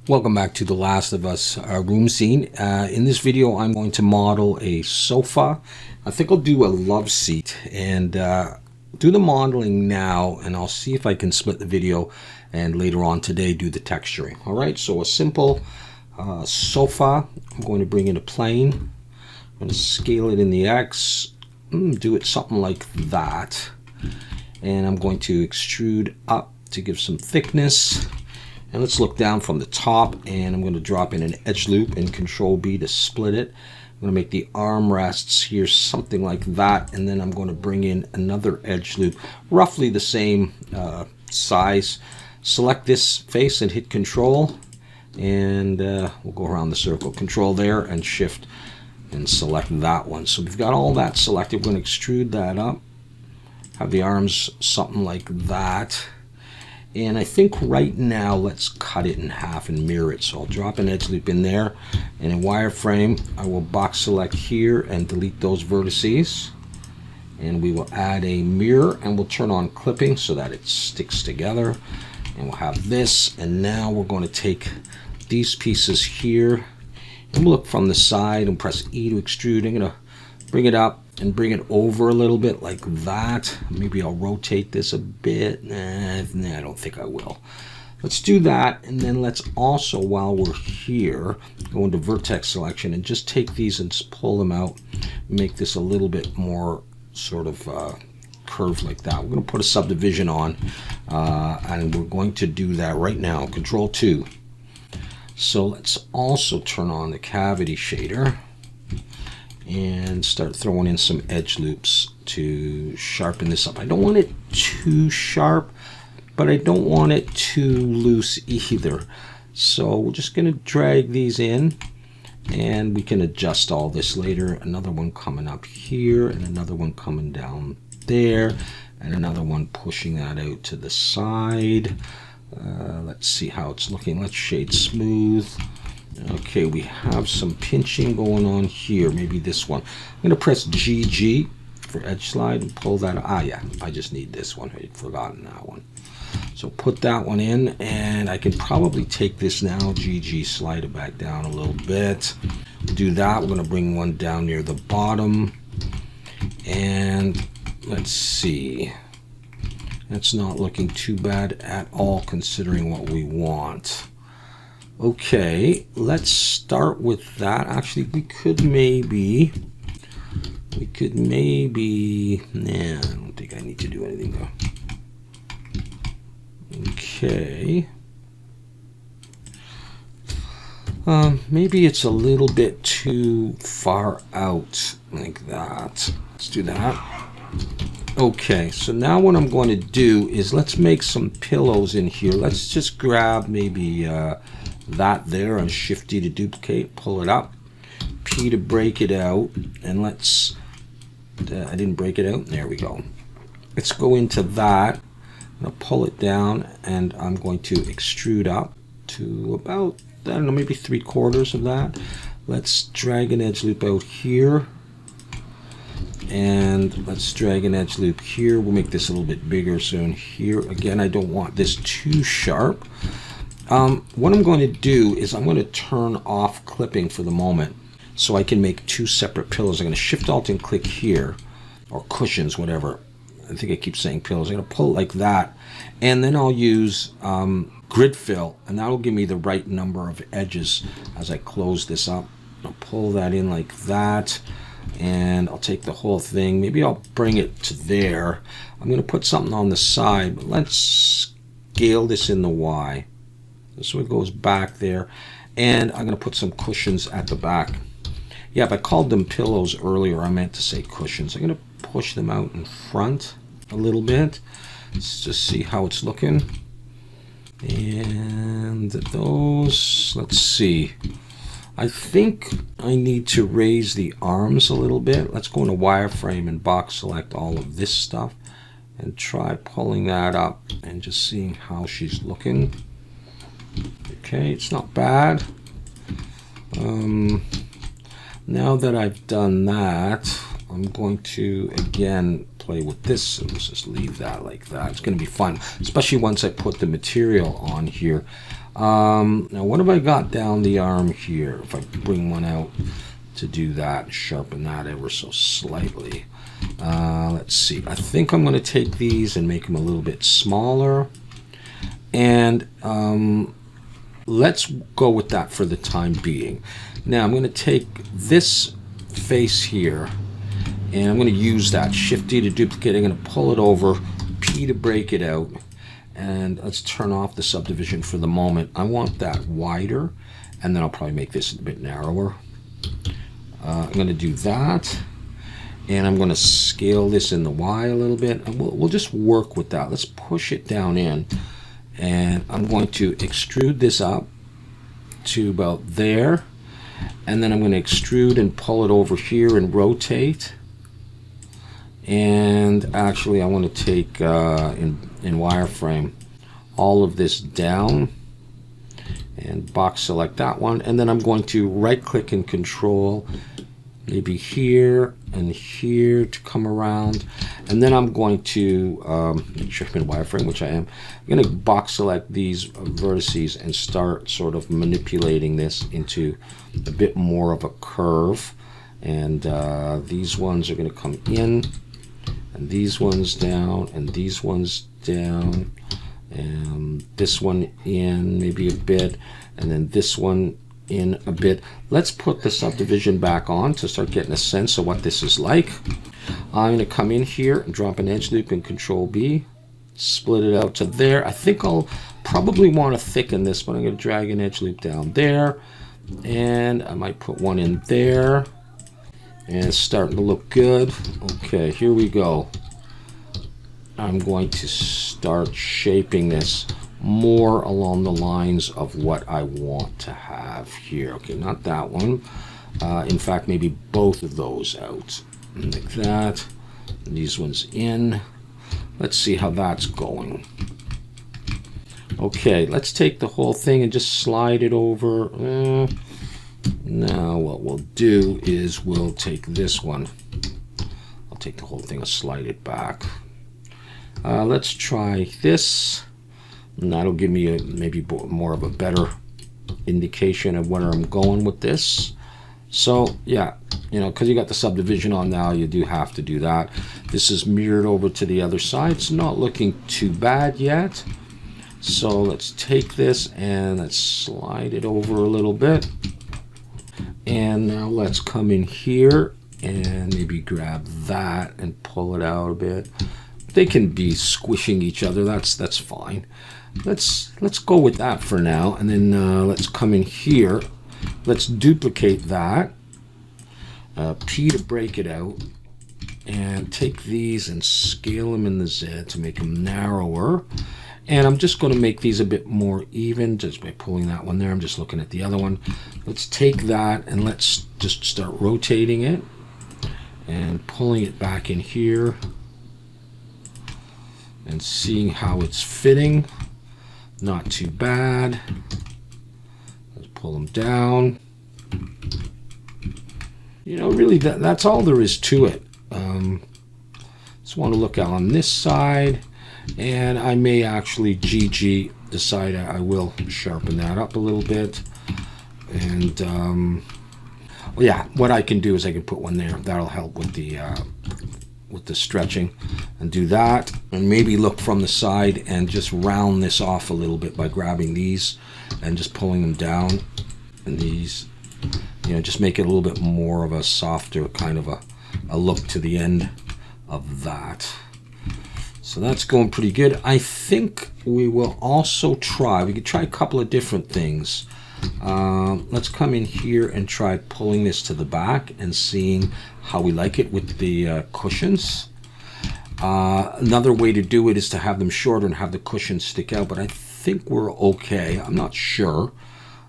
Welcome back to The Last of Us room scene. In this video I'm going to model a sofa. I think I'll do a love seat and do the modeling now, and I'll see if I can split the video and later on today do the texturing. Alright, so a simple sofa. I'm going to bring in a plane. I'm going to scale it in the X, do it something like that, and I'm going to extrude up to give some thickness. And let's look down from the top, and I'm going to drop in an edge loop and Control B to split it. I'm going to make the armrests here something like that, and then I'm going to bring in another edge loop, roughly the same size. Select this face and hit Control, and we'll go around the circle. Control there and Shift and select that one. So we've got all that selected. We're going to extrude that up, have the arms something like that. And I think right now, let's cut it in half and mirror it. So I'll drop an edge loop in there, and in wireframe, I will box select here and delete those vertices. And we will add a mirror, and we'll turn on clipping so that it sticks together. And we'll have this, and now we're going to take these pieces here, and we'll look from the side and press E to extrude. I'm going to bring it up and bring it over a little bit like that. Maybe I'll rotate this a bit. Nah, I don't think I will. Let's do that, and then let's also, while we're here, go into vertex selection and just take these and pull them out, make this a little bit more sort of curved like that. We're going to put a subdivision on, and we're going to do that right now. Control 2. So let's also turn on the cavity shader and start throwing in some edge loops to sharpen this up. I don't want it too sharp, but I don't want it too loose either. So we're just going to drag these in, and we can adjust all this later. Another one coming up here, and another one coming down there, and another one pushing that out to the side. Let's see how it's looking. Let's shade smooth. Okay, we have some pinching going on here. Maybe this one. I'm going to press GG for edge slide and pull that. Yeah, I just need this one. I'd forgotten that one. So put that one in, and I can probably take this now. GG, slide it back down a little bit. Do that. We're going to bring one down near the bottom. And let's see. That's not looking too bad at all considering what we want. Okay, let's start with that. Actually, we could maybe, nah, I don't think I need to do anything though. Okay. Maybe it's a little bit too far out like that. Let's do that. Okay, so now what I'm going to do is let's make some pillows in here. Let's just grab maybe that there and Shift D to duplicate, pull it up, P to break it out, and let's, I didn't break it out, there we go. Let's go into that, I'm going to pull it down, and I'm going to extrude up to about, I don't know, maybe 3/4 of that. Let's drag an edge loop out here, and let's drag an edge loop here. We'll make this a little bit bigger. So in here, again, I don't want this too sharp. What I'm going to do is I'm going to turn off clipping for the moment so I can make two separate pillows. I'm going to Shift Alt and click here, or cushions, whatever. I think I keep saying pillows. I'm going to pull it like that, and then I'll use grid fill, and that'll give me the right number of edges as I close this up. I'll pull that in like that, and I'll take the whole thing. Maybe I'll bring it to there. I'm going to put something on the side, but let's scale this in the Y. So it goes back there, and I'm going to put some cushions at the back. Yeah, if I called them pillows earlier, I meant to say cushions. I'm going to push them out in front a little bit. Let's just see how it's looking. And those, let's see. I think I need to raise the arms a little bit. Let's go into wireframe and box select all of this stuff and try pulling that up and just seeing how she's looking. Okay, it's not bad. Now that I've done that, I'm going to again play with this, and let's just leave that like that. It's going to be fun, especially once I put the material on here. Now what have I got down the arm here? If I bring one out to do that, sharpen that ever so slightly. Let's see. I think I'm going to take these and make them a little bit smaller. And let's go with that for the time being. Now I'm going to take this face here, and I'm going to use that Shift D to duplicate. I'm going to pull it over, P to break it out, and let's turn off the subdivision for the moment. I want that wider, and then I'll probably make this a bit narrower. I'm going to do that, and I'm going to scale this in the Y a little bit, and we'll just work with that. Let's push it down in, and I'm going to extrude this up to about there, and then I'm going to extrude and pull it over here and rotate. And actually I want to take in wireframe all of this down and box select that one, and then I'm going to right click and control maybe here and here to come around, and then I'm going to make sure I'm in wireframe, which I am. I'm going to box select these vertices and start sort of manipulating this into a bit more of a curve, and these ones are going to come in, and these ones down, and these ones down, and this one in maybe a bit, and then this one in a bit. Let's put the subdivision back on to start getting a sense of what this is like. I'm going to come in here and drop an edge loop and Control B, split it out to there. I think I'll probably want to thicken this, but I'm going to drag an edge loop down there, and I might put one in there, and it's starting to look good. Okay, here we go. I'm going to start shaping this more along the lines of what I want to have here. Okay, not that one. In fact, maybe both of those out. Like that. And these ones in. Let's see how that's going. Okay, let's take the whole thing and just slide it over. Now what we'll do is we'll take this one. I'll take the whole thing and slide it back. Let's try this. And that'll give me maybe more of a better indication of where I'm going with this. So yeah, you know, because you got the subdivision on now, you do have to do that. This is mirrored over to the other side. It's not looking too bad yet. So let's take this and let's slide it over a little bit. And now let's come in here and maybe grab that and pull it out a bit. They can be squishing each other. That's fine. Let's go with that for now, and then let's come in here. Let's duplicate that. P to break it out, and take these and scale them in the Z to make them narrower. And I'm just going to make these a bit more even just by pulling that one there. I'm just looking at the other one. Let's take that and let's just start rotating it and pulling it back in here and seeing how it's fitting. Not too bad. Let's pull them down. You know, really that's all there is to it. Just want to look out on this side, and I may actually decide I will sharpen that up a little bit. And well, yeah, what I can do is I can put one there. That'll help with the stretching, and do that, and maybe look from the side and just round this off a little bit by grabbing these and just pulling them down, and these, you know, just make it a little bit more of a softer kind of a look to the end of that. So that's going pretty good. I think we will also try, we could try a couple of different things. Let's come in here and try pulling this to the back and seeing how we like it with the cushions. Another way to do it is to have them shorter and have the cushions stick out, but I think we're okay. I'm not sure,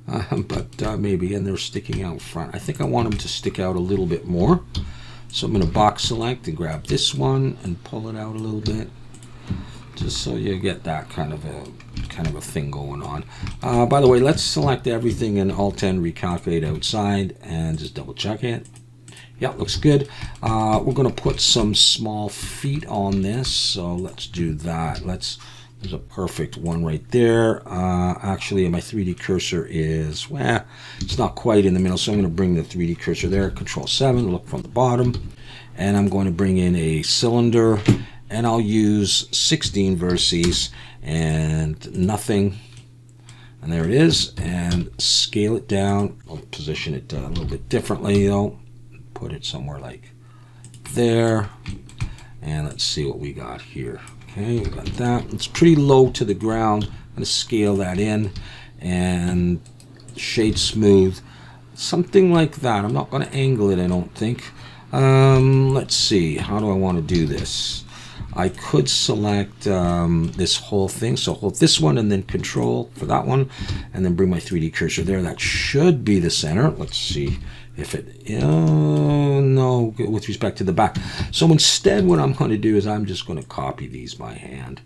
but maybe, and they're sticking out front. I think I want them to stick out a little bit more. So I'm going to box select and grab this one and pull it out a little bit, just so you get that kind of a thing going on. By the way, let's select everything and Alt-N recalculate outside and just double check it. Yeah, looks good. We're going to put some small feet on this, so let's do that. Let's There's a perfect one right there. Actually, my 3D cursor is, well, it's not quite in the middle, so I'm going to bring the 3D cursor there. Control 7, look from the bottom. And I'm going to bring in a cylinder, and I'll use 16 vertices and nothing. And there it is, and scale it down. I'll position it a little bit differently though. Put it somewhere like there. And let's see what we got here. Okay, we got that. It's pretty low to the ground. I'm going to scale that in and shade smooth. Something like that. I'm not going to angle it, I don't think. Let's see. How do I want to do this? I could select this whole thing. So hold this one and then control for that one. And then bring my 3D cursor there. That should be the center. Let's see if it, no, with respect to the back. So instead what I'm going to do is I'm just going to copy these by hand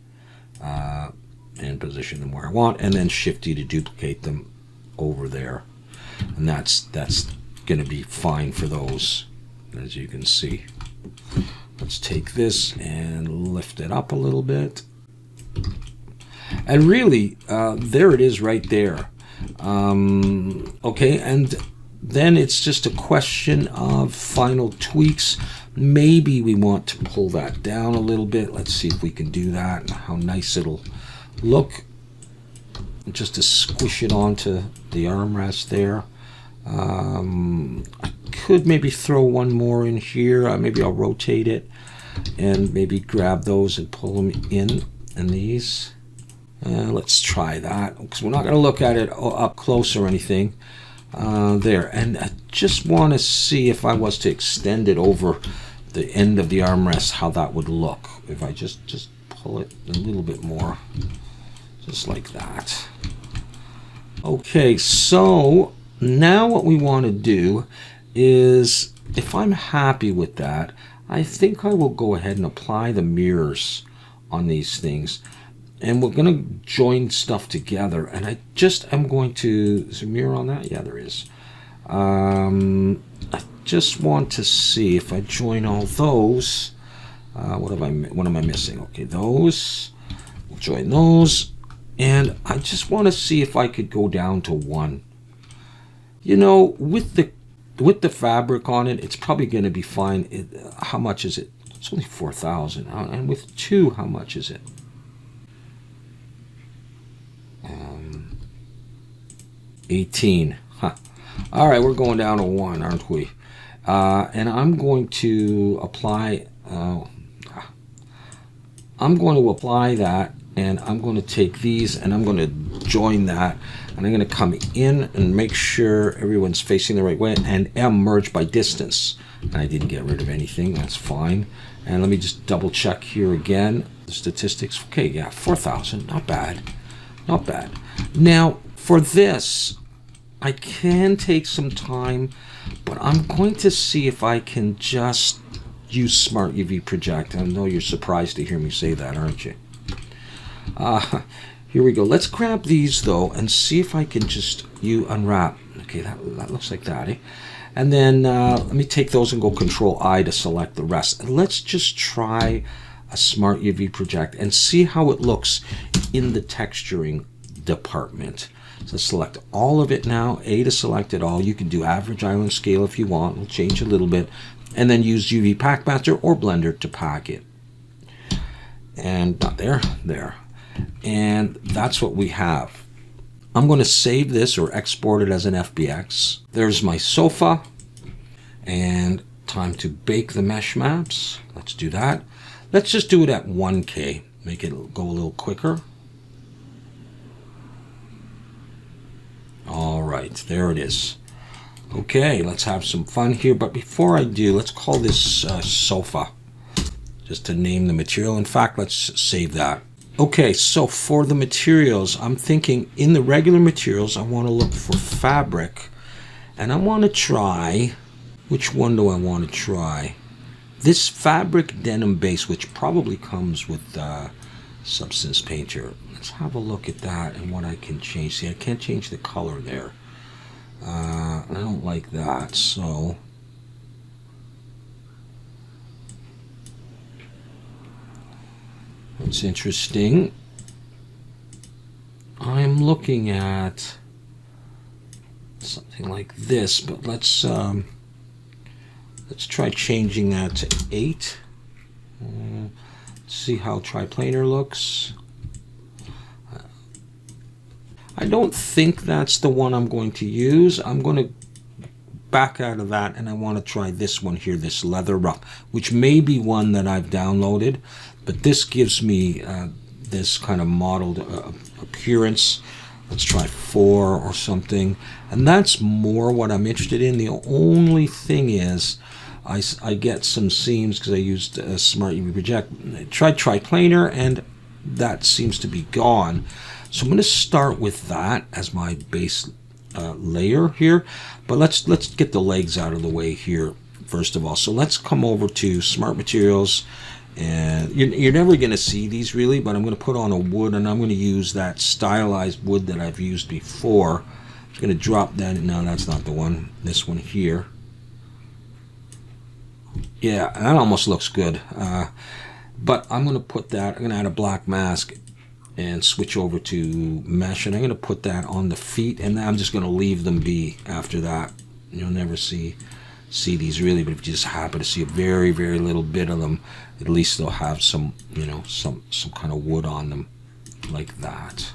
and position them where I want, and then Shift D to duplicate them over there. And that's going to be fine for those, as you can see. Let's take this and lift it up a little bit. And really, there it is right there. Okay, and then it's just a question of final tweaks. Maybe we want to pull that down a little bit. Let's see if we can do that and how nice it'll look. Just to squish it onto the armrest there. I could maybe throw one more in here. Maybe I'll rotate it and maybe grab those and pull them in these. Let's try that, because we're not going to look at it up close or anything. There, and I just want to see if I was to extend it over the end of the armrest, how that would look if I just pull it a little bit more, just like that. Okay, so now what we want to do is, if I'm happy with that, I think I will go ahead and apply the mirrors on these things. And we're going to join stuff together. And I just am going to, is there a mirror on that? Yeah, there is. I just want to see if I join all those. What am I missing? Okay, those. We'll join those. And I just want to see if I could go down to 1. You know, with the fabric on it, it's probably going to be fine. How much is it? It's only 4,000. And with 2, how much is it? 18. Huh. All right, we're going down to 1, aren't we? And I'm going to apply. I'm going to apply that, and I'm going to take these and I'm going to join that, and I'm going to come in and make sure everyone's facing the right way, and M merge by distance. And I didn't get rid of anything. That's fine. And let me just double check here again. The statistics. Okay, yeah, 4,000. Not bad. Not bad. Now, for this, I can take some time, but I'm going to see if I can just use Smart UV Project. I know you're surprised to hear me say that, aren't you? Here we go. Let's grab these, though, and see if I can just unwrap. Okay, that looks like that, eh? And then let me take those and go Control I to select the rest. And let's just try a Smart UV Project and see how it looks in the texturing department. So select all of it now, A to select it all. You can do average island scale if you want. We'll change a little bit. And then use UV Packmaster or Blender to pack it. And not there, there. And that's what we have. I'm going to save this or export it as an FBX. There's my sofa. And time to bake the mesh maps. Let's do that. Let's just do it at 1K. Make it go a little quicker. All right, there it is. Okay, let's have some fun here. But before I do, let's call this sofa, just to name the material. In fact, let's save that. Okay, so for the materials, I'm thinking in the regular materials, I want to look for fabric. And I want to try, which one do I want to try? This fabric denim base, which probably comes with Substance Painter. Let's have a look at that and what I can change. See, I can't change the color there. I don't like that, so it's interesting. I'm looking at something like this, but let's try changing that to 8. See how triplanar looks. I don't think that's the one I'm going to use. I'm going to back out of that, and I want to try this one here, this leather rough, which may be one that I've downloaded, but this gives me this kind of modeled appearance. Let's try 4 or something, and that's more what I'm interested in. The only thing is I get some seams because I used a Smart UV Project. I tried triplanar, and that seems to be gone. So I'm going to start with that as my base layer here, but let's get the legs out of the way here first of all. So let's come over to Smart Materials, and you're never going to see these really, but I'm going to put on a wood, and I'm going to use that stylized wood that I've used before. I'm just going to drop that. No, that's not the one. This one here. Yeah, that almost looks good. But I'm going to put that. I'm going to add a black mask and switch over to mesh, and I'm going to put that on the feet, and I'm just going to leave them be after that. You'll never see these really, but if you just happen to see a very, very little bit of them, at least they'll have some, you know, some kind of wood on them like that.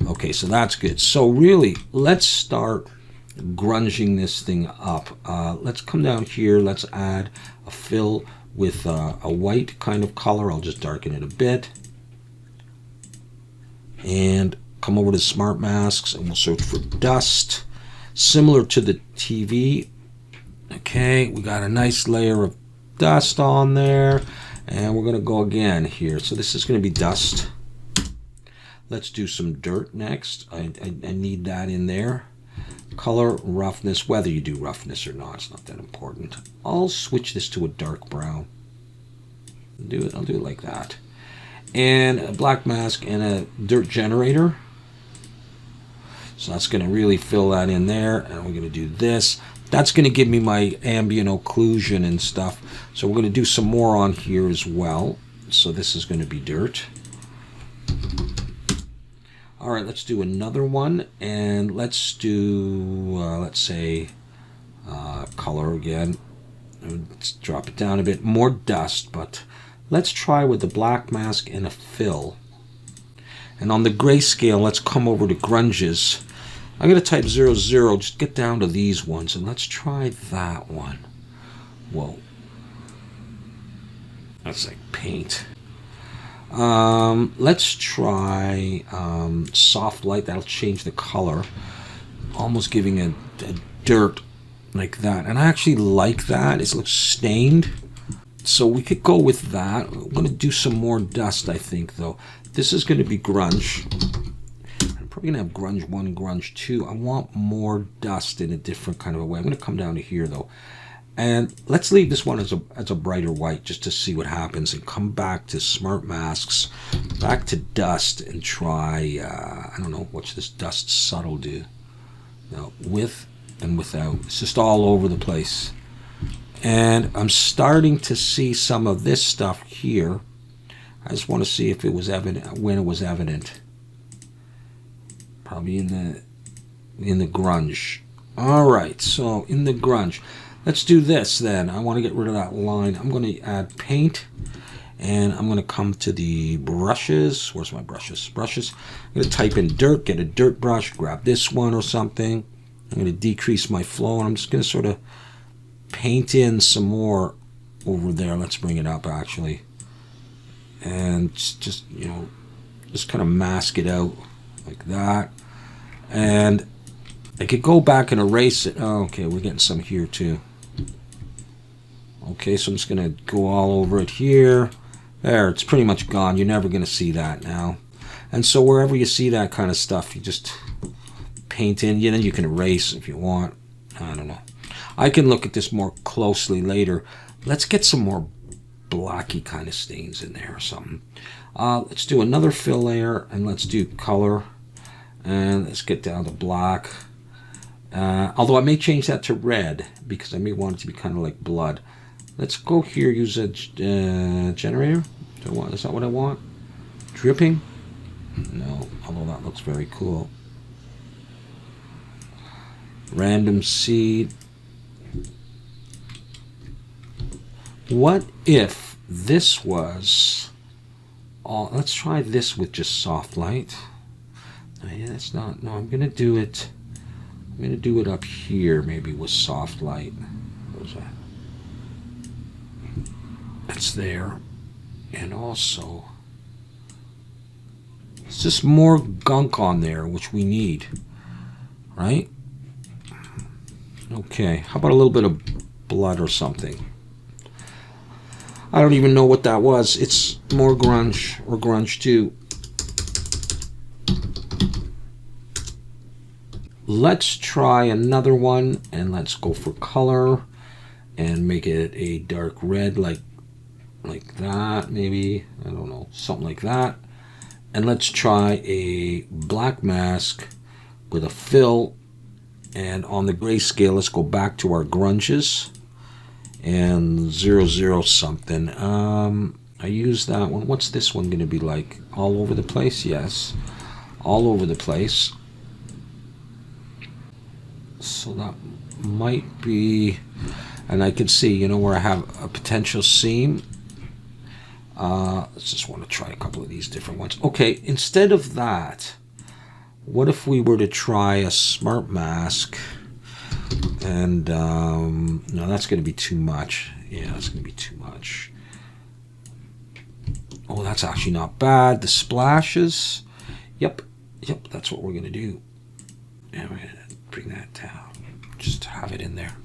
Okay, so that's good. So really, let's start grunging this thing up. Let's come down here. Let's add a fill with a white kind of color. I'll just darken it a bit. And come over to Smart Masks, and we'll search for dust, similar to the TV. Okay, we got a nice layer of dust on there, and we're going to go again here. So this is going to be dust. Let's do some dirt next. I need that in there. Color, roughness, whether you do roughness or not, it's not that important. I'll switch this to a dark brown. I'll do it like that. And a black mask and a dirt generator. So that's going to really fill that in there, and we're going to do this. That's going to give me my ambient occlusion and stuff. So we're going to do some more on here as well. So this is going to be dirt. All right, let's do another one, and let's do, let's say, color again. Let's drop it down a bit. More dust, but let's try with the black mask and a fill. And on the grayscale, let's come over to grunges. I'm going to type 0, 0, just get down to these ones, and let's try that one. Whoa. That's like paint. Let's try soft light. That'll change the color, almost giving a dirt like that. And I actually like that. It looks stained. So we could go with that. I'm going to do some more dust, I think, though. This is going to be grunge. I'm probably going to have grunge 1 and grunge 2. I want more dust in a different kind of a way. I'm going to come down to here, though. And let's leave this one as a brighter white just to see what happens, and come back to Smart Masks, back to dust, and try, I don't know, what's this dust subtle do? Now, with and without. It's just all over the place. And I'm starting to see some of this stuff here. I just want to see if it was evident, when it was evident. Probably in the grunge. All right, so in the grunge. Let's do this then. I want to get rid of that line. I'm going to add paint, and I'm going to come to the brushes. Where's my brushes? Brushes. I'm going to type in dirt, get a dirt brush, grab this one or something. I'm going to decrease my flow, and I'm just going to sort of paint in some more over there. Let's bring it up actually. And just, you know, just kind of mask it out like that. And I could go back and erase it. Oh, okay, we're getting some here too. Okay, so I'm just going to go all over it here. There, it's pretty much gone. You're never going to see that now. And so wherever you see that kind of stuff, you just paint in. You know, you can erase if you want. I don't know. I can look at this more closely later. Let's get some more blacky kind of stains in there or something. Let's do another fill layer, and let's do color. And let's get down to black. Although I may change that to red, because I may want it to be kind of like blood. Let's go here, use a generator. Is that what I want? Dripping? No, although that looks very cool. Random seed. What if this was all? Let's try this with just soft light. Oh, yeah, that's not. No, I'm gonna do it. I'm gonna do it up here, maybe with soft light. Where's that? That's there, and also it's just more gunk on there, which we need, right? Okay, how about a little bit of blood or something? I don't even know what that was. It's more grunge, or grunge too. Let's try another one, and let's go for color and make it a dark red, like that, maybe. I don't know, something like that. And let's try a black mask with a fill. And on the grayscale, let's go back to our grunges and 00 something. I use that one. What's this one going to be like? All over the place? Yes, all over the place. So that might be, and I can see, you know, where I have a potential seam. Let's just want to try a couple of these different ones. Okay, instead of that, what if we were to try a smart mask? And no, that's going to be too much. Yeah, that's going to be too much. Oh, that's actually not bad. The splashes. Yep, that's what we're going to do. And we're going to bring that down. Just have it in there.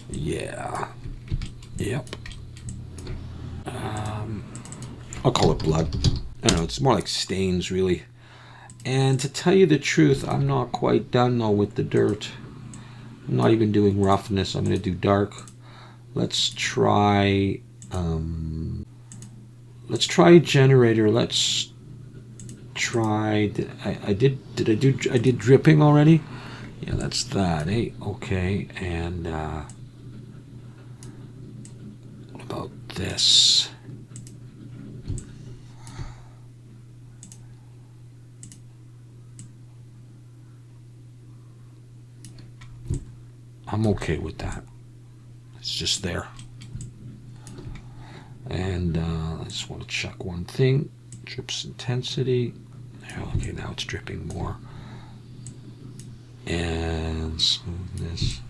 Yeah. Yep. I'll call it blood. I don't know, it's more like stains, really. And to tell you the truth, I'm not quite done though with the dirt. I'm not even doing roughness. I'm going to do dark. Let's try generator. Let's try. I did dripping already. Yeah, that's that. Hey, okay. And what about this? I'm okay with that. It's just there. And I just want to check one thing. Drips intensity. Okay, now it's dripping more. And smoothness.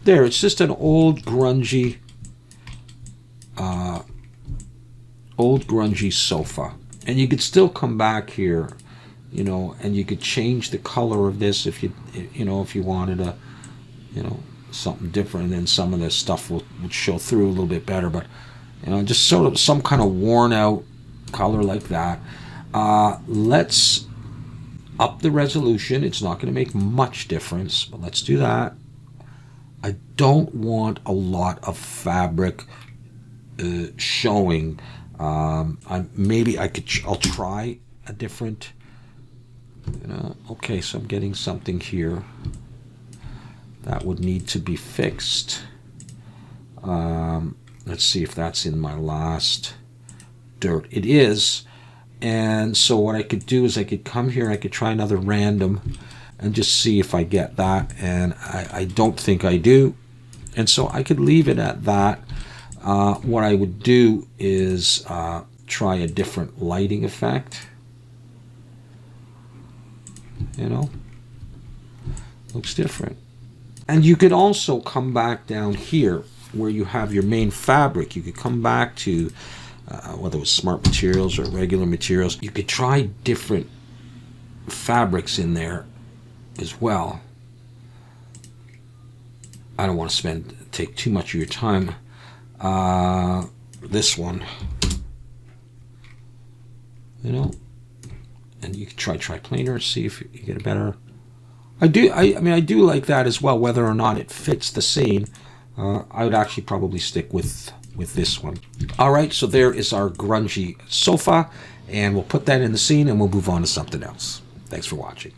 There, it's just an old grungy sofa. And you could still come back here, you know, and you could change the color of this if you wanted a, you know, something different, and then some of the stuff would show through a little bit better. But you know, just sort of some kind of worn out color like that. Let's up the resolution. It's not going to make much difference, but let's do that. I don't want a lot of fabric showing. I'll try a different, you know. Okay, so I'm getting something here that would need to be fixed. Let's see if that's in my last dirt. It is. And so what I could do is I could come here, I could try another random and just see if I get that. And I don't think I do. And so I could leave it at that. What I would do is try a different lighting effect. You know, looks different. And you could also come back down here where you have your main fabric. You could come back to whether it was smart materials or regular materials. You could try different fabrics in there as well. I don't want to take too much of your time. This one, you know, and you could try planar, see if you get a better. I mean, I do like that as well, whether or not it fits the scene. I would actually probably stick with this one. All right, so there is our grungy sofa, and we'll put that in the scene, and we'll move on to something else. Thanks for watching.